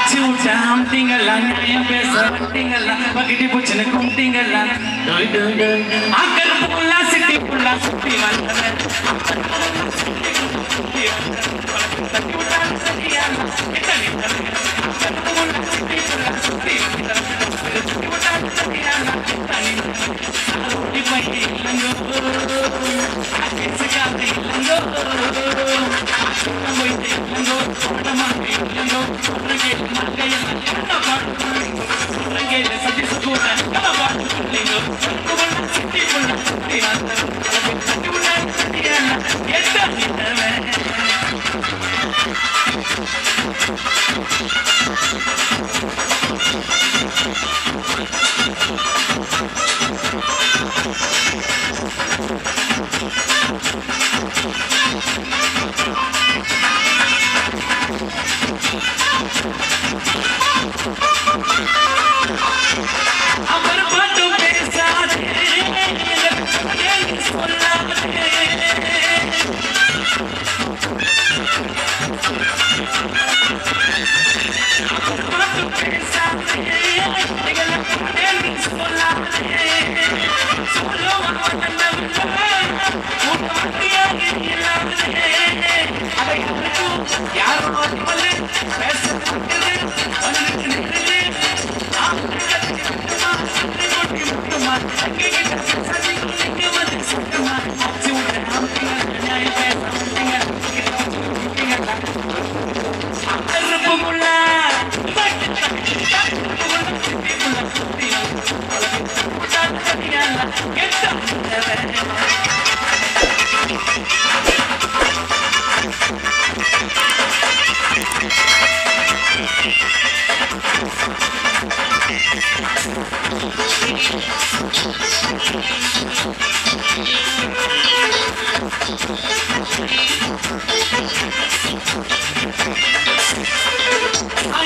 அச்சு விட்டா அம்திங்களா நியாயம் பேச வட்டிங்களா பகிட்டி பூச்சின்னு கும்பிட்டீங்களா ஆக்கருப்புக்குள்ளா சிட்டி புள்ளா சுத்தி வந்தவன்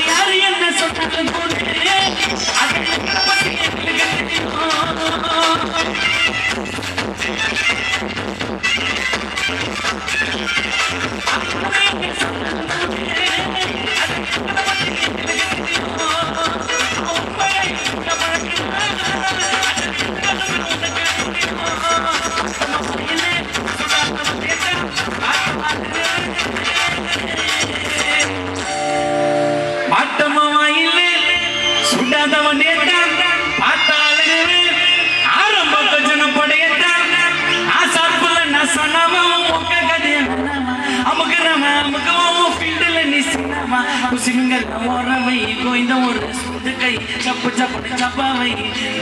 யாரு என்ன சொன்னாலும் Kusingal morawai goinda or sudakai chap chap chapawai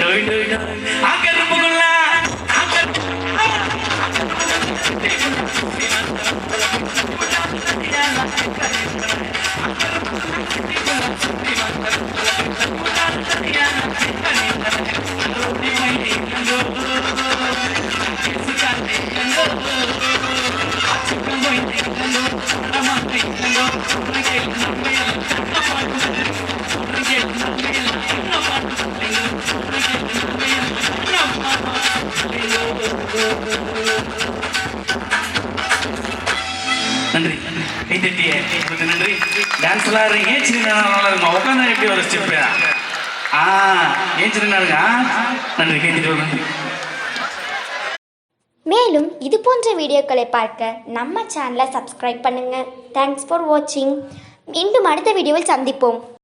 doi doi doi agar bugulla agar நன்றி கைத்தட்டிய உங்களுக்கு நன்றி டான்ஸ் விளாடுறீங்க சின்ன உட்காந்து எப்படி ஒரு ஸ்டெப் ஏன் சின்ன நன்றி கைத்தட்டி நன்றி. மேலும் இது போன்ற வீடியோக்களை பார்க்க நம்ம சேனலை சப்ஸ்கிரைப் பண்ணுங்கள். தேங்க்ஸ் ஃபார் வாட்சிங். மீண்டும் அடுத்த வீடியோவில் சந்திப்போம்.